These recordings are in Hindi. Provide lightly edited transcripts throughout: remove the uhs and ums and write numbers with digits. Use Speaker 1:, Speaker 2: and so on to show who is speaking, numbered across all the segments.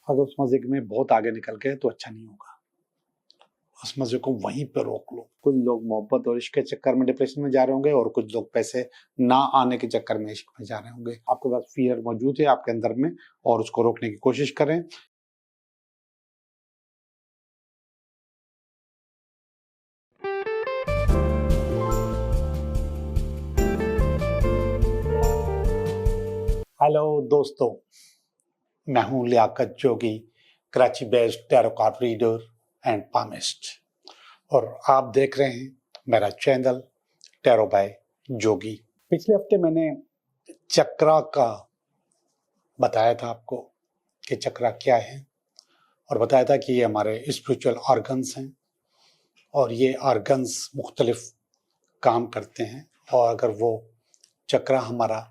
Speaker 1: अगर उस मज़े में बहुत आगे निकल गए तो अच्छा नहीं होगा। उस मज़े को वहीं पे रोक लो। कुछ लोग मोहब्बत और इश्क के चक्कर में डिप्रेशन में जा रहे होंगे और कुछ लोग पैसे ना आने के चक्कर में इश्क में जा रहे होंगे। आपके पास फ़ियर मौजूद है आपके अंदर में और उसको रोकने की कोशिश करें। हेलो दोस्तों, मैं हूं Liaquat Jogi, Karachi based tarot card reader and palmist, और आप देख रहे हैं मेरा चैनल टैरो बाय जोगी। पिछले हफ्ते मैंने चक्रा का बताया था आपको कि चक्रा क्या है, और बताया था कि ये हमारे स्पिरिचुअल ऑर्गन्स हैं और ये ऑर्गन्स मुख्तलिफ काम करते हैं, और अगर वो चक्रा हमारा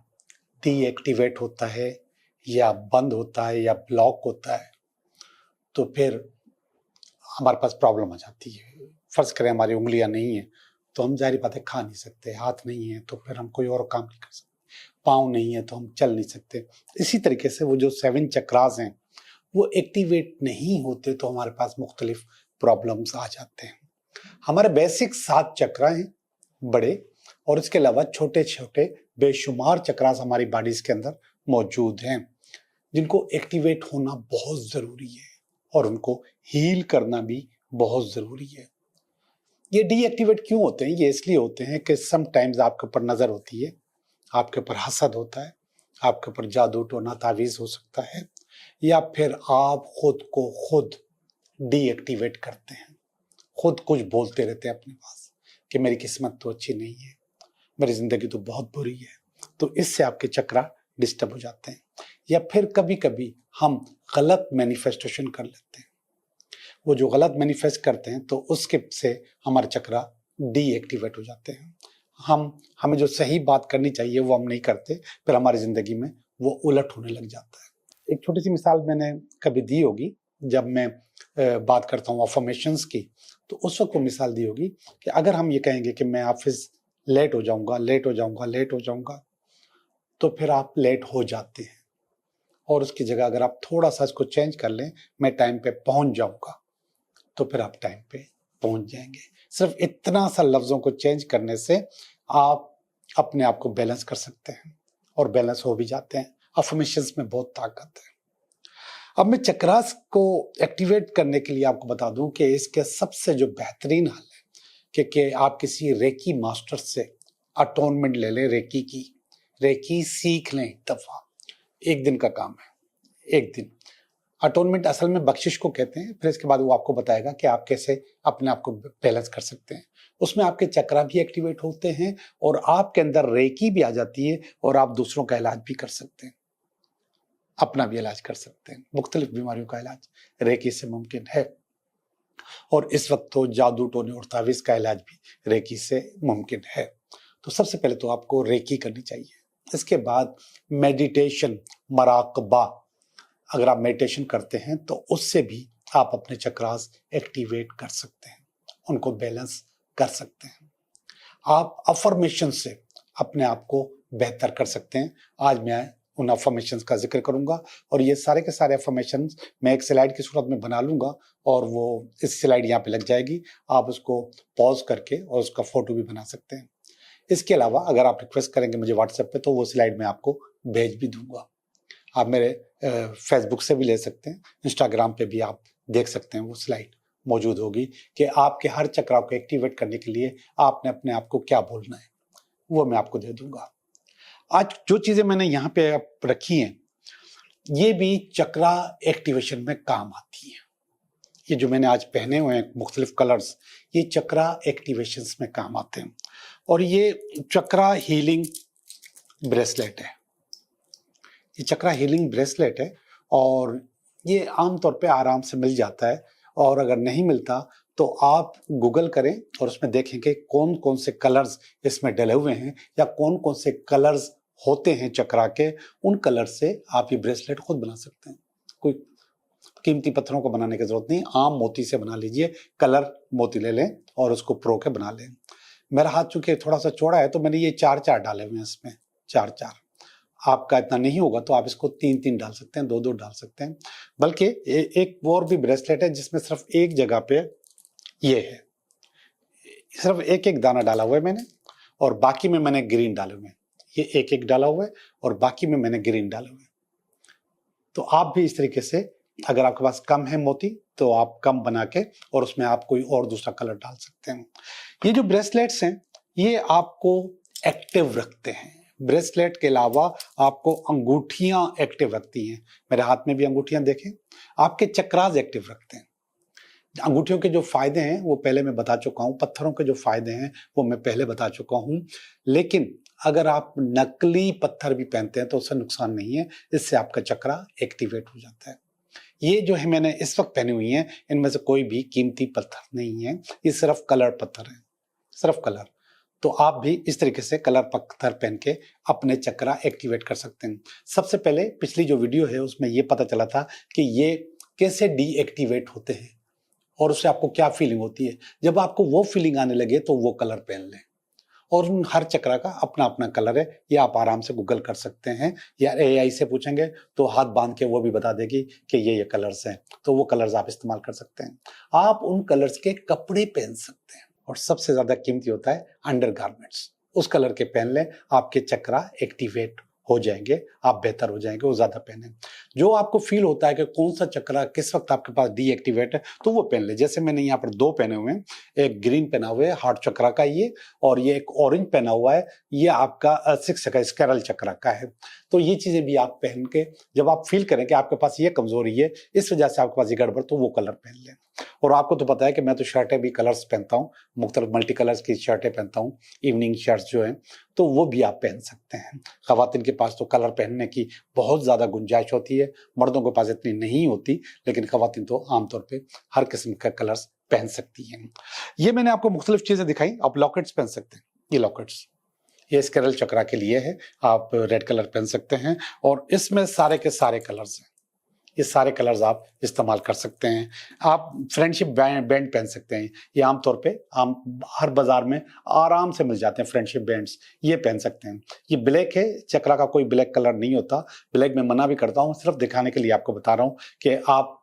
Speaker 1: डीएक्टिवेट होता है या बंद होता है या ब्लॉक होता है तो फिर हमारे पास प्रॉब्लम आ जाती है। फर्ज करें हमारी उंगलियां नहीं है तो हम जाहिर बात है खा नहीं सकते, हाथ नहीं है तो फिर हम कोई और काम नहीं कर सकते, पाँव नहीं है तो हम चल नहीं सकते। इसी तरीके से वो जो 7 चक्रास हैं वो एक्टिवेट नहीं होते तो हमारे पास मुख्तलिफ प्रॉब्लम्स आ जाते हैं। हमारे बेसिक 7 चक्रा हैं बड़े, और इसके अलावा छोटे छोटे बेशुमार चक्रास हमारी बॉडीज के अंदर मौजूद हैं जिनको एक्टिवेट होना बहुत ज़रूरी है और उनको हील करना भी बहुत ज़रूरी है। ये डीएक्टिवेट क्यों होते हैं? ये इसलिए होते हैं कि समटाइम्स आपके ऊपर नज़र होती है, आपके ऊपर हसद होता है, आपके ऊपर जादू टोना तावीज़ हो सकता है, या फिर आप खुद को खुद डीएक्टिवेट करते हैं। खुद कुछ बोलते रहते हैं अपने पास कि मेरी किस्मत तो अच्छी नहीं है, मेरी ज़िंदगी तो बहुत बुरी है, तो इससे आपके चक्रा डिस्टर्ब हो जाते हैं। या फिर कभी कभी हम गलत मैनिफेस्टेशन कर लेते हैं, वो जो गलत मैनिफेस्ट करते हैं तो उसके से हमारे चक्रा डीएक्टिवेट हो जाते हैं। हमें जो सही बात करनी चाहिए वो हम नहीं करते, फिर हमारी ज़िंदगी में वो उलट होने लग जाता है। एक छोटी सी मिसाल मैंने कभी दी होगी, जब मैं बात करता हूँ अफर्मेशंस की, तो उस वक्त वो मिसाल दी होगी कि अगर हम ये कहेंगे कि मैं ऑफिस लेट हो जाऊंगा, लेट हो जाऊंगा, लेट हो जाऊंगा, तो फिर आप लेट हो जाते हैं, और उसकी जगह अगर आप थोड़ा सा इसको चेंज कर लें, मैं टाइम पे पहुंच जाऊंगा, तो फिर आप टाइम पे पहुंच जाएंगे। सिर्फ इतना सा लफ्जों को चेंज करने से आप अपने आप को बैलेंस कर सकते हैं और बैलेंस हो भी जाते हैं। अफर्मेशंस में बहुत ताकत है। अब मैं चक्रास को एक्टिवेट करने के लिए आपको बता दूं कि इसके सबसे जो बेहतरीन हल है कि आप किसी रेकी मास्टर से अटोनमेंट ले लें, रेकी की रेकी सीख लें एक दफा। एक दिन का काम है, एक दिन। अटोनमेंट असल में बख्शिश को कहते हैं। फिर इसके बाद वो आपको बताएगा कि आप कैसे अपने आप को बैलेंस कर सकते हैं। उसमें आपके चक्रा भी एक्टिवेट होते हैं और आपके अंदर रेकी भी आ जाती है, और आप दूसरों का इलाज भी कर सकते हैं, अपना भी इलाज कर सकते हैं। मुख्तलिफ बीमारियों का इलाज रेकी से मुमकिन है, और इस वक्त तो जादू टोने और तावीज़ का इलाज भी रेकी से मुमकिन है। तो सबसे पहले तो आपको रेकी करनी चाहिए। इसके बाद मेडिटेशन, मराकबा, अगर आप मेडिटेशन करते हैं तो उससे भी आप अपने चक्रास एक्टिवेट कर सकते हैं, उनको बैलेंस कर सकते हैं। आप अफर्मेशन से अपने आप को बेहतर कर सकते हैं। आज मैं उन अफर्मेशंस का जिक्र करूंगा, और ये सारे के सारे अफर्मेशंस मैं एक स्लाइड की सूरत में बना लूंगा, और वो इस स्लाइड यहाँ पे लग जाएगी। आप उसको पॉज करके और उसका फोटो भी बना सकते हैं। इसके अलावा अगर आप रिक्वेस्ट करेंगे मुझे व्हाट्सएप पे, तो वो स्लाइड मैं आपको भेज भी दूंगा। आप मेरे फेसबुक से भी ले सकते हैं, इंस्टाग्राम पे भी आप देख सकते हैं, वो स्लाइड मौजूद होगी कि आपके हर चक्रा को एक्टिवेट करने के लिए आपने अपने आप को क्या बोलना है, वो मैं आपको दे दूंगा। आज जो चीजें मैंने यहाँ पे रखी हैं ये भी चक्रा एक्टिवेशन में काम आती हैं। ये जो मैंने आज पहने हुए हैं मुख्तलिफ कलर्स, ये चक्रा एक्टिवेशंस में काम आते हैं। और ये चक्रा हीलिंग ब्रेसलेट है, ये चक्रा हीलिंग ब्रेसलेट है, और ये आमतौर पे आराम से मिल जाता है। और अगर नहीं मिलता तो आप गूगल करें और उसमें देखें कि कौन कौन से कलर्स इसमें डले हुए हैं, या कौन कौन से कलर्स होते हैं चक्रा के। उन कलर से आप ये ब्रेसलेट खुद बना सकते हैं। कोई कीमती पत्थरों को बनाने की जरूरत नहीं, आम मोती से बना लीजिए। कलर मोती ले लें और उसको प्रो के बना लें। मेरा हाथ चूंकि थोड़ा सा चौड़ा है तो मैंने ये 4-4 डाले हुए हैं इसमें, 4-4। आपका इतना नहीं होगा तो आप इसको 3-3 डाल सकते हैं, 2-2 डाल सकते हैं। बल्कि एक और भी ब्रेसलेट है जिसमें सिर्फ एक जगह पे ये है, सिर्फ एक एक दाना डाला हुआ है मैंने, और बाकी में मैंने ग्रीन डाले हुए हैं। ये एक एक डाला हुआ है और बाकी में मैंने ग्रीन डाले हुए हैं। तो आप भी इस तरीके से, अगर आपके पास कम है मोती तो आप कम बना के और उसमें आप कोई और दूसरा कलर डाल सकते हैं। ये जो ब्रेसलेट्स हैं ये आपको एक्टिव रखते हैं। ब्रेसलेट के अलावा आपको अंगूठियां एक्टिव रखती हैं। मेरे हाथ में भी अंगूठियां देखें, आपके चक्रास एक्टिव रखते हैं। अंगूठियों के जो फायदे हैं वो पहले मैं बता चुका हूं, पत्थरों के जो फायदे हैं वो मैं पहले बता चुका हूं। लेकिन अगर आप नकली पत्थर भी पहनते हैं तो उससे नुकसान नहीं है, इससे आपका चक्रा एक्टिवेट हो जाता है। ये जो है मैंने इस वक्त पहनी हुई है, इनमें से कोई भी कीमती पत्थर नहीं है, ये सिर्फ कलर पत्थर है, सिर्फ कलर। तो आप भी इस तरीके से कलर पत्थर पहन के अपने चक्रा एक्टिवेट कर सकते हैं। सबसे पहले पिछली जो वीडियो है उसमें ये पता चला था कि ये कैसे डीएक्टिवेट होते हैं और उससे आपको क्या फीलिंग होती है। जब आपको वो फीलिंग आने लगे तो वो कलर पहन लें। और उन हर चक्रा का अपना अपना कलर है, ये आप आराम से गूगल कर सकते हैं या एआई से पूछेंगे तो हाथ बांध के वो भी बता देगी कि ये कलर्स हैं, तो वो कलर्स आप इस्तेमाल कर सकते हैं। आप उन कलर्स के कपड़े पहन सकते हैं और सबसे ज्यादा कीमती होता है अंडरगारमेंट्स, उस कलर के पहन लें, आपके चक्रा एक्टिवेट हो जाएंगे, आप बेहतर हो जाएंगे, वो ज्यादा पहने। जो आपको फील होता है कि कौन सा चक्रा किस वक्त आपके पास डीएक्टिवेट है तो वो पहन ले। जैसे मैंने यहाँ पर 2 पहने हुए हैं, एक ग्रीन पहना हुआ है हार्ट चक्रा का ये, और ये एक ऑरेंज पहना हुआ है, ये आपका 6 का स्कैरल चक्रा का है। तो ये चीजें भी आप पहन के जब आप फील करें कि आपके पास ये कमजोरी है, इस वजह से आपके पास ये गड़बड़, तो वो कलर पहन लें। और आपको तो पता है कि मैं तो शर्टें भी कलर्स पहनता हूँ, मुख्तलिफ मल्टी कलर्स की शर्टें पहनता हूँ, इवनिंग शर्ट्स जो हैं, तो वो भी आप पहन सकते हैं। खवातीन के पास तो कलर पहनने की बहुत ज़्यादा गुंजाइश होती है, मर्दों के पास इतनी नहीं होती, लेकिन खवातीन तो आमतौर पर हर किस्म का कलर्स पहन सकती हैं। ये मैंने आपको मुख्तलिफ चीज़ें दिखाई। आप लॉकेट्स पहन सकते हैं, ये लॉकेट्स ये स्कैरल चक्रा के लिए है, आप रेड कलर पहन सकते हैं और इसमें सारे के सारे कलर्स हैं, ये सारे कलर्स आप इस्तेमाल कर सकते हैं। आप फ्रेंडशिप बैंड पहन सकते हैं, ये आमतौर पे आम हर बाजार में आराम से मिल जाते हैं फ्रेंडशिप बैंड्स, ये पहन सकते हैं। ये ब्लैक है, चक्रा का कोई ब्लैक कलर नहीं होता, ब्लैक में मना भी करता हूँ, सिर्फ दिखाने के लिए आपको बता रहा हूँ कि आप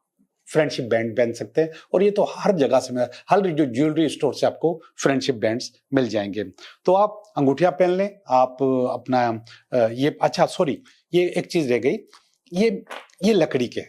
Speaker 1: फ्रेंडशिप बैंड पहन सकते हैं। और ये तो हर जगह से, हर जो ज्वेलरी स्टोर से आपको फ्रेंडशिप बैंड्स मिल जाएंगे। तो आप अंगूठियां पहन लें, आप अपना ये, अच्छा सॉरी, ये एक चीज रह गई, ये लकड़ी के,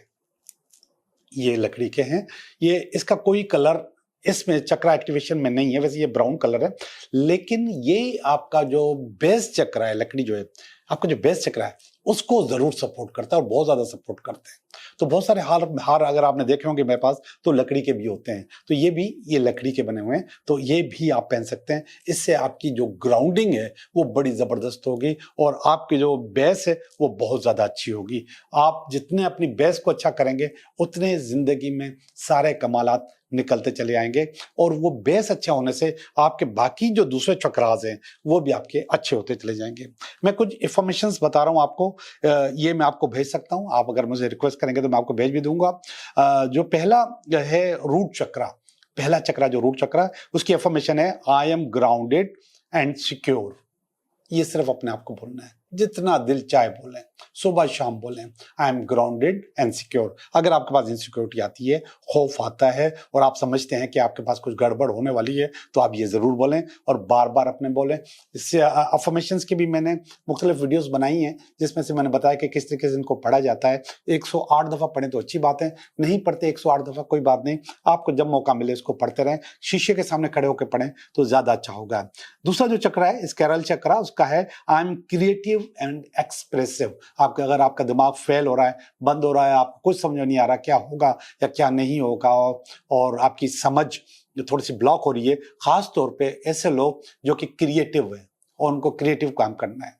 Speaker 1: ये लकड़ी के हैं, ये इसका कोई कलर इसमें चक्रा एक्टिवेशन में नहीं है, वैसे ये ब्राउन कलर है, लेकिन ये आपका जो बेस चक्रा है, लकड़ी जो है, आपका जो बेस चक्रा है उसको जरूर सपोर्ट करता है और बहुत ज्यादा सपोर्ट करते हैं। तो बहुत सारे हार अगर आपने देखे होंगे मेरे पास, तो लकड़ी के भी होते हैं, तो ये भी ये लकड़ी के बने हुए हैं, तो ये भी आप पहन सकते हैं। इससे आपकी जो ग्राउंडिंग है वो बड़ी जबरदस्त होगी और आपकी जो बेस है वो बहुत ज्यादा अच्छी होगी। आप जितने अपनी बेस को अच्छा करेंगे उतने जिंदगी में सारे कमालात निकलते चले आएंगे, और वो बेस अच्छा होने से आपके बाकी जो दूसरे चक्रास हैं वो भी आपके अच्छे होते चले जाएंगे। मैं कुछ इंफॉर्मेशंस बता रहा हूं आपको, ये मैं आपको भेज सकता हूं, आप अगर मुझे रिक्वेस्ट करेंगे तो मैं आपको भेज भी दूंगा। जो पहला है रूट चक्रा, पहला चक्रा जो रूट चक्रा, उसकी इंफॉर्मेशन है I am grounded and secure. ये सिर्फ अपने आप को बोलना है, जितना दिल चाहे बोलें, सुबह शाम बोलें, I M grounded and secure. अगर आपके पास इनसिक्योरिटी आती है, खौफ आता है और आप समझते हैं कि आपके पास कुछ गड़बड़ होने वाली है, तो आप ये जरूर बोलें और बार बार अपने बोलें। इससे अफर्मेशंस की भी मैंने मुख्तलिफ वीडियोस बनाई हैं, जिसमें से मैंने बताया कि किस तरीके से इनको पढ़ा जाता है। 108 दफा पढ़ें तो अच्छी बात है, नहीं पढ़ते 108 दफा कोई बात नहीं, आपको जब मौका मिले इसको पढ़ते रहें, शीशे के सामने खड़े होकर पढ़ें तो ज्यादा अच्छा होगा। दूसरा जो चक्रा है स्कैरल चक्रा, उसका है I am creative and expressive. आपका अगर आपका दिमाग फेल हो रहा है, बंद हो रहा है, आपको कुछ समझ नहीं आ रहा क्या होगा या क्या नहीं होगा, और आपकी समझ जो थोड़ी सी ब्लॉक हो रही है, खास तौर पे ऐसे लोग जो कि क्रिएटिव है और उनको क्रिएटिव काम करना है,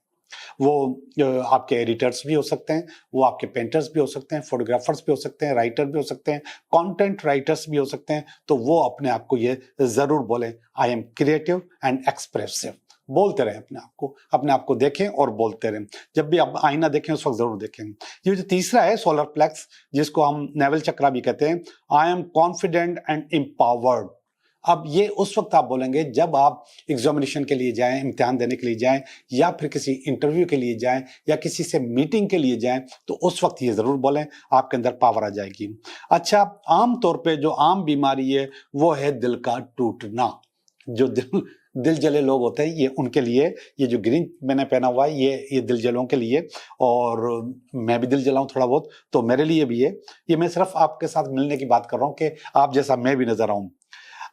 Speaker 1: वो आपके एडिटर्स भी हो सकते हैं, वो आपके पेंटर्स भी हो सकते हैं, फोटोग्राफर्स भी हो सकते हैं, राइटर भी हो सकते हैं, कंटेंट राइटर्स भी हो सकते हैं, तो वो अपने आप को ये जरूर बोले I am creative and expressive. बोलते रहे अपने आप को देखें और बोलते रहें। जब भी आप आईना देखें उस वक्त जरूर देखें। ये जो तीसरा है सोलर प्लेक्स, जिसको हम नेवल चक्रा भी कहते हैं, I am confident and empowered. अब ये उस वक्त आप बोलेंगे जब आप एग्जामिनेशन के लिए जाएं, इम्तिहान देने के लिए जाएं, या फिर किसी इंटरव्यू के लिए जाएं, या किसी से मीटिंग के लिए जाएं, तो उस वक्त ये जरूर बोलें, आपके अंदर पावर आ जाएगी। अच्छा, आम तौर पे जो आम बीमारी है वो है दिल का टूटना। जो दिल जले लोग होते हैं, ये उनके लिए ये जो ग्रीन मैंने पहना हुआ है ये दिल जलों के लिए, और मैं भी दिल जला हूं थोड़ा बहुत, तो मेरे लिए भी है ये। मैं सिर्फ आपके साथ मिलने की बात कर रहा हूं कि आप जैसा मैं भी नजर आऊं।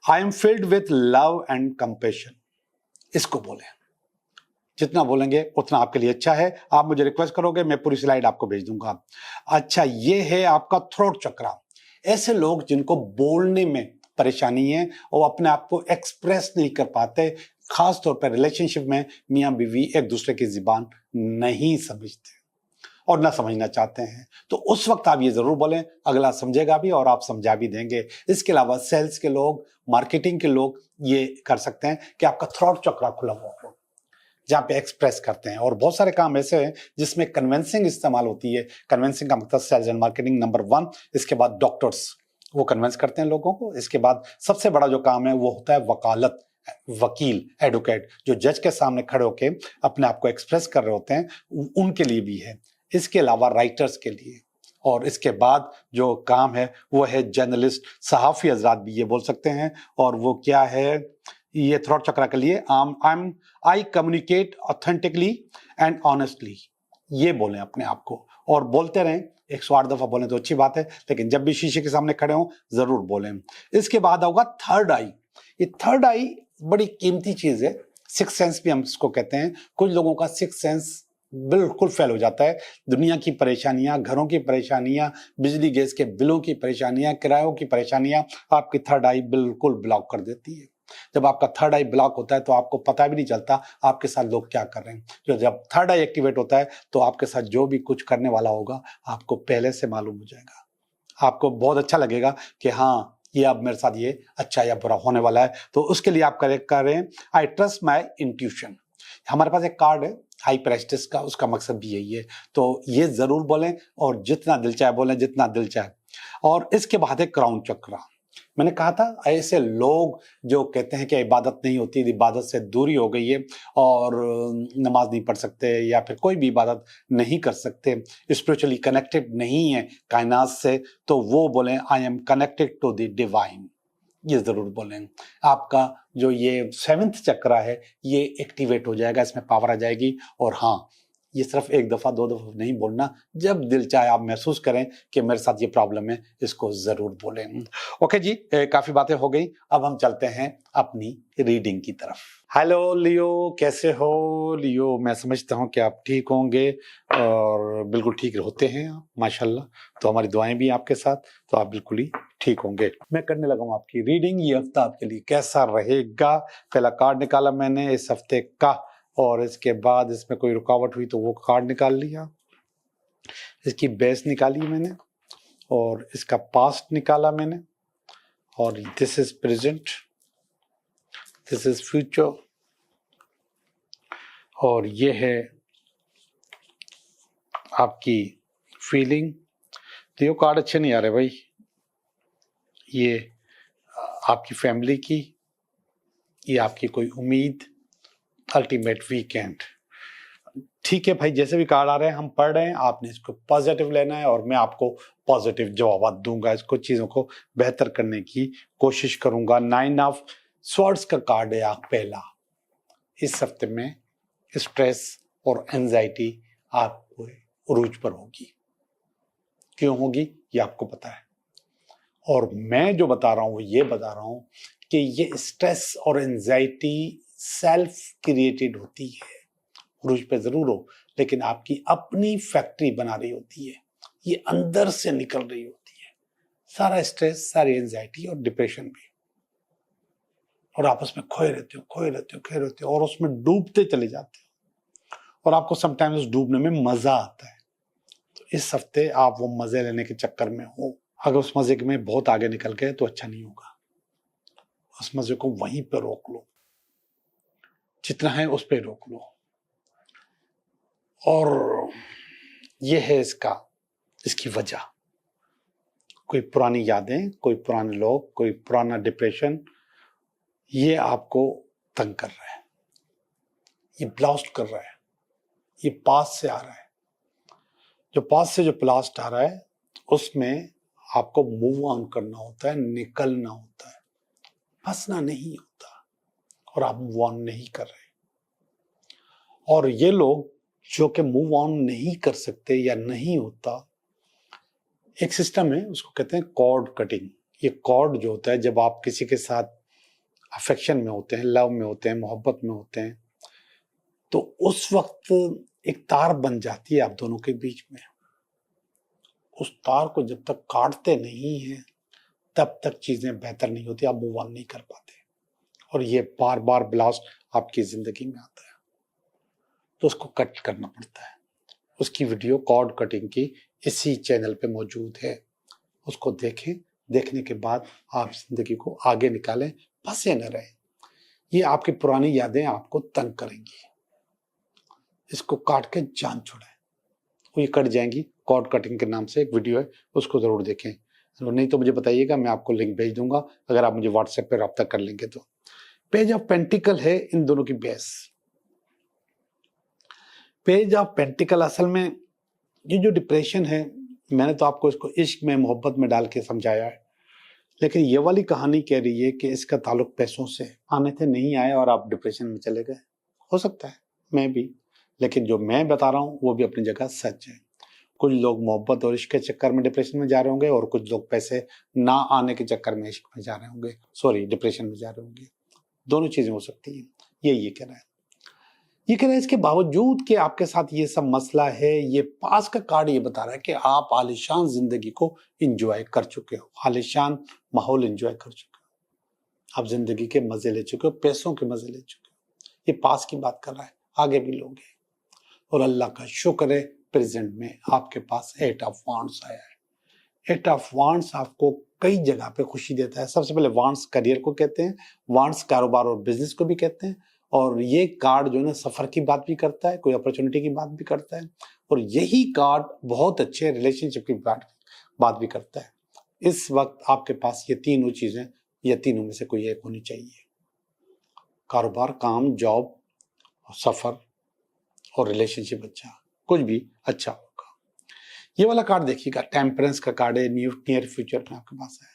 Speaker 1: I am filled with love and compassion, इसको बोलें। जितना बोलेंगे उतना आपके लिए अच्छा है। आप मुझे रिक्वेस्ट करोगे, मैं पूरी स्लाइड आपको भेज दूंगा। अच्छा, ये है आपका थ्रोट चक्रा। ऐसे लोग जिनको बोलने में परेशानी है और अपने आप को एक्सप्रेस नहीं कर पाते, खास तौर पर रिलेशनशिप में मियां बीवी एक दूसरे की जुबान नहीं समझते और ना समझना चाहते हैं, तो उस वक्त आप ये जरूर बोलें, अगला समझेगा भी और आप समझा भी देंगे। इसके अलावा सेल्स के लोग, मार्केटिंग के लोग ये कर सकते हैं कि आपका थ्रोट चक्रा खुला हुआ हो, जहां पे एक्सप्रेस करते हैं। और बहुत सारे काम ऐसे हैं जिसमें कन्विंसिंग इस्तेमाल होती है। कन्विंसिंग का मतलब सेल्स एंड मार्केटिंग नंबर 1। इसके बाद डॉक्टर्स, वो कन्विंस करते हैं लोगों को। इसके बाद सबसे बड़ा जो काम है वो होता है वकालत, वकील, एडवोकेट, जो जज के सामने खड़े होके अपने आप को एक्सप्रेस कर रहे होते हैं, उनके लिए भी है। इसके अलावा राइटर्स के लिए। और इसके बाद जो काम है वो है जर्नलिस्ट, सहाफी हजरात भी ये बोल सकते हैं। और वो क्या है, ये थ्रोट चक्रा के लिए I communicate authentically and honestly, ये बोलें अपने आप को, और बोलते रहें। 108 दफा बोलें तो अच्छी बात है, लेकिन जब भी शीशे के सामने खड़े हों जरूर बोलें। इसके बाद होगा थर्ड आई। ये थर्ड आई बड़ी कीमती चीज है, सिक्स सेंस भी हम इसको कहते हैं। कुछ लोगों का सिक्स सेंस बिल्कुल फेल हो जाता है। दुनिया की परेशानियां, घरों की परेशानियां, बिजली गैस के बिलों की परेशानियां, किरायों की परेशानियां आपकी थर्ड आई बिल्कुल ब्लॉक कर देती है। जब आपका थर्ड आई ब्लॉक होता है तो आपको पता भी नहीं चलता आपके साथ लोग क्या कर रहे हैं। जो जब थर्ड आई एक्टिवेट होता है तो आपके साथ जो भी कुछ करने वाला होगा आपको पहले से मालूम हो जाएगा। आपको बहुत अच्छा लगेगा कि हाँ, ये अब मेरे साथ ये अच्छा या बुरा होने वाला है। तो उसके लिए आप करें आई ट्रस्ट माई इंट्यूशन। हमारे पास एक कार्ड है हाई प्रेस्टिस का, उसका मकसद भी यही है। तो ये जरूर बोलें, और जितना दिल चाहे बोलें, जितना दिल चाहे। और इसके बाद है क्राउन चक्रा। मैंने कहा था ऐसे लोग जो कहते हैं कि इबादत नहीं होती, इबादत से दूरी हो गई है और नमाज नहीं पढ़ सकते या फिर कोई भी इबादत नहीं कर सकते, स्पिरिचुअली कनेक्टेड नहीं है कायनात से, तो वो बोलें I am connected to the divine. ये जरूर बोलें। आपका जो ये 7th चक्रा है ये एक्टिवेट हो जाएगा, इसमें पावर आ जाएगी। और हाँ, ये सिर्फ एक दफा दो दफा नहीं बोलना, जब दिल चाहे आप महसूस करें कि मेरे साथ ये प्रॉब्लम है, इसको जरूर बोलें। ओके जी, काफी बातें हो गई, अब हम चलते हैं अपनी रीडिंग की तरफ। हेलो लियो, कैसे हो लियो? मैं समझता हूं कि आप ठीक होंगे और बिल्कुल ठीक होते हैं आप, माशाल्लाह। तो हमारी दुआएं भी आपके साथ, तो आप बिल्कुल ही ठीक होंगे। मैं करने लगा हूं आपकी रीडिंग। ये हफ्ता आपके लिए कैसा रहेगा? पहला कार्ड निकाला मैंने इस हफ्ते का, और इसके बाद इसमें कोई रुकावट हुई तो वो कार्ड निकाल लिया। इसकी बेस निकाली मैंने, और इसका पास्ट निकाला मैंने, और this is present, this is future, और ये है आपकी फीलिंग। तो ये कार्ड अच्छे नहीं आ रहे भाई। ये आपकी फैमिली की, ये आपकी कोई उम्मीद, अल्टीमेट वीकेंड। ठीक है भाई, जैसे भी कार्ड आ रहे हैं हम पढ़ रहे हैं, आपने इसको पॉजिटिव लेना है और मैं आपको पॉजिटिव जवाब दूंगा, इसको चीजों को बेहतर करने की कोशिश करूंगा। 9 ऑफ स्वॉर्ड्स का कार्ड है आप पहला। इस हफ्ते में स्ट्रेस और एंजाइटी आपको उरूज पर होगी। क्यों होगी ये आपको पता है, और मैं जो बता रहा हूं वो ये बता रहा हूं कि ये स्ट्रेस और एंजाइटी सेल्फ क्रिएटेड होती है। उरूज पे जरूर हो, लेकिन आपकी अपनी फैक्ट्री बना रही होती है, ये अंदर से निकल रही होती है सारा स्ट्रेस, सारी एंजाइटी और डिप्रेशन भी, और आप उसमें खोए रहते हो और उसमें डूबते चले जाते हो, और आपको समटाइम्स उस डूबने में मजा आता है। तो इस हफ्ते आप वो मजे लेने के चक्कर में हो। अगर उस मजे में बहुत आगे निकल गए तो अच्छा नहीं होगा। उस मजे को वहीं पर रोक लो, जितना है उस पर रोक लो। और ये है इसकी वजह, कोई पुरानी यादें, कोई पुराने लोग, कोई पुराना डिप्रेशन, ये आपको तंग कर रहा है, ये ब्लास्ट कर रहा है, ये पास से आ रहा है। जो पास से जो ब्लास्ट आ रहा है उसमें आपको मूव ऑन करना होता है, निकलना होता है, फंसना नहीं होता, और आप मूव ऑन नहीं कर रहे। और ये लोग जो कि मूव ऑन नहीं कर सकते या नहीं होता, एक सिस्टम है उसको कहते हैं कॉर्ड कटिंग। ये कॉर्ड जो होता है, जब आप किसी के साथ अफेक्शन में होते हैं, लव में होते हैं, मोहब्बत में होते हैं, तो उस वक्त एक तार बन जाती है आप दोनों के बीच में। उस तार को जब तक काटते नहीं हैं तब तक चीजें बेहतर नहीं होती, आप मूव ऑन नहीं कर पाते, और ये बार बार ब्लास्ट आपकी जिंदगी में आता है, तो उसको कट करना पड़ता है। उसकी वीडियो कॉर्ड कटिंग की इसी चैनल पे मौजूद है, उसको देखें। देखने के बाद आप जिंदगी को आगे निकालें, फंसे न रहें। ये आपकी पुरानी यादें आपको तंग करेंगी, इसको काट के जान छोड़ें, ये कट जाएंगी। कॉर्ड कटिंग के नाम से एक वीडियो है, उसको जरूर देखें। नहीं तो मुझे बताइएगा, मैं आपको लिंक भेज दूंगा, अगर आप मुझे व्हाट्सएप पे रब्ता कर लेंगे तो। पेज ऑफ पेंटिकल है इन दोनों की बेस। पेज ऑफ पेंटिकल असल में ये जो डिप्रेशन है, मैंने तो आपको इसको इश्क में, मोहब्बत में डाल के समझाया है, लेकिन ये वाली कहानी कह रही है कि इसका ताल्लुक पैसों से। आने थे, नहीं आए और आप डिप्रेशन में चले गए, हो सकता है, मैं भी, लेकिन जो मैं बता रहा हूँ वो भी अपनी जगह सच है। कुछ लोग मोहब्बत और इश्क के चक्कर में डिप्रेशन में जा रहे होंगे, और कुछ लोग पैसे ना आने के चक्कर में इश्क में जा रहे होंगे, सॉरी डिप्रेशन में जा रहे होंगे। दोनों चीजें हो सकती हैं। ये कह रहा है, ये कह रहा है इसके बावजूद कि आपके साथ ये सब मसला है, ये पास का कार्ड ये बता रहा है कि आप आलिशान जिंदगी को एंजॉय कर चुके हो, आलिशान माहौल एंजॉय कर चुके हो, आप जिंदगी के मजे ले चुके हो, पैसों के मजे ले चुके हो। ये पास की बात कर रहा है, आगे भी लोगे। और अल्लाह का शुक्र है, प्रेजेंट में आपके पास 8 ऑफ वांड्स आया है। 8 ऑफ वांड्स आपको कई जगह पे खुशी देता है। सबसे पहले वांड्स करियर को कहते हैं, वांड्स कारोबार और बिजनेस को भी कहते हैं, और ये कार्ड जो है ना सफर की बात भी करता है, कोई अपॉर्चुनिटी की बात भी करता है, और यही कार्ड बहुत अच्छे रिलेशनशिप की बात भी करता है। इस वक्त आपके पास ये तीनों चीजें, या तीनों में से कोई एक होनी चाहिए। कारोबार, काम, जॉब, सफर और रिलेशनशिप अच्छा, कुछ भी अच्छा होगा। ये वाला कार्ड देखिएगा, टेम्परेंस का कार्ड है, नियर फ्यूचर में आपके पास है,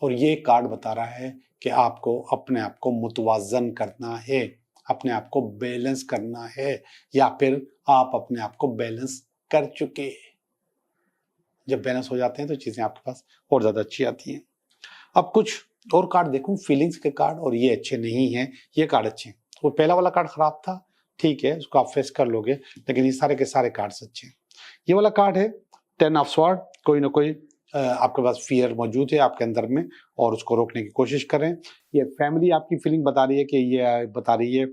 Speaker 1: और ये कार्ड बता रहा है कि आपको अपने आप को मुतवाजन करना है, अपने आप को बैलेंस करना है, या फिर आप अपने आप को बैलेंस कर चुके हैं। जब बैलेंस हो जाते हैं तो चीजें आपके पास और ज्यादा अच्छी आती हैं। अब कुछ और कार्ड देखूं, फीलिंग्स के कार्ड, और ये अच्छे नहीं हैं, ये कार्ड अच्छे हैं। वो पहला वाला कार्ड खराब था, ठीक है, उसको आप फेस कर लोगे, लेकिन ये सारे के सारे कार्ड्स अच्छे हैं। ये वाला कार्ड है 10 ऑफ स्वॉर्ड। कोई ना कोई आपके पास फियर मौजूद है आपके अंदर में, और उसको रोकने की कोशिश करें। ये फैमिली आपकी फीलिंग बता रही है कि ये बता रही है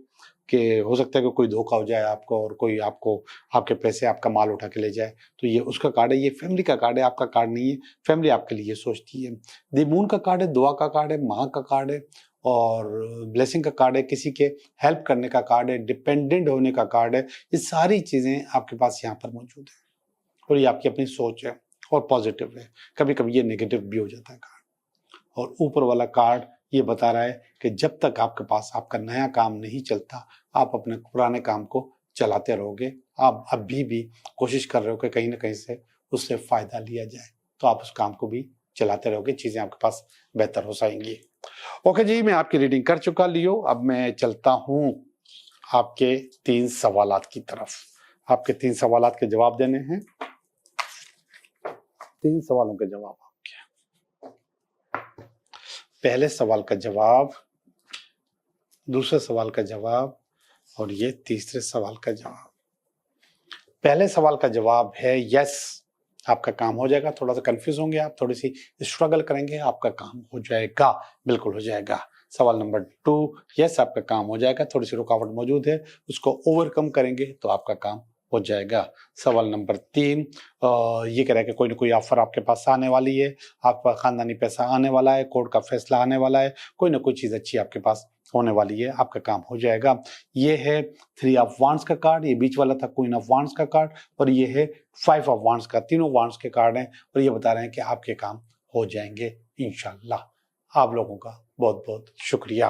Speaker 1: कि हो सकता है कि कोई धोखा हो जाए आपको, और कोई आपको आपके पैसे, आपका माल उठा के ले जाए, तो ये उसका कार्ड है। ये फैमिली का कार्ड है, आपका कार्ड नहीं है। फैमिली आपके लिए सोचती है। द मून का कार्ड है, दुआ का कार्ड है, माँ का कार्ड है, और ब्लेसिंग का कार्ड है, किसी के हेल्प करने का कार्ड है, डिपेंडेंट होने का कार्ड है। ये सारी चीजें आपके पास यहाँ पर मौजूद है, और ये आपकी अपनी सोच है और पॉजिटिव है। कभी कभी ये नेगेटिव भी हो जाता है कार्ड। और ऊपर वाला कार्ड ये बता रहा है कि जब तक आपके पास आपका नया काम नहीं चलता, आप अपने पुराने काम को चलाते रहोगे। आप अभी भी कोशिश कर रहे हो कि कहीं ना कहीं से उससे फायदा लिया जाए, तो आप उस काम को भी चलाते रहोगे, चीजें आपके पास बेहतर हो जाएंगी। ओके जी, मैं आपकी रीडिंग कर चुका लियो। अब मैं चलता हूं आपके 3 सवालात की तरफ। आपके 3 सवालात के जवाब देने हैं। 3 सवालों के जवाब आपके। पहले सवाल का जवाब, दूसरे सवाल का जवाब, और ये तीसरे सवाल का जवाब। पहले सवाल का जवाब है यस, आपका काम हो जाएगा। थोड़ा सा कंफ्यूज होंगे आप, थोड़ी सी स्ट्रगल करेंगे, आपका काम हो जाएगा, बिल्कुल हो जाएगा। सवाल नंबर 2, यस आपका काम हो जाएगा, थोड़ी सी रुकावट मौजूद है, उसको ओवरकम करेंगे तो आपका काम हो जाएगा। सवाल नंबर 3, ये कह रहा है कि कोई ना कोई ऑफर आपके पास आने वाली है, आपका खानदानी पैसा आने वाला है, कोर्ट का फैसला आने वाला है, कोई ना कोई चीज अच्छी आपके पास होने वाली है, आपका काम हो जाएगा। ये है 3 ऑफ वांड्स का कार्ड, ये बीच वाला था क्वीन ऑफ वांड्स का कार्ड, और ये है 5 ऑफ वांड्स का। तीनों वांड्स के कार्ड हैं, और ये बता रहे हैं कि आपके काम हो जाएंगे इंशाल्लाह। आप लोगों का बहुत बहुत शुक्रिया।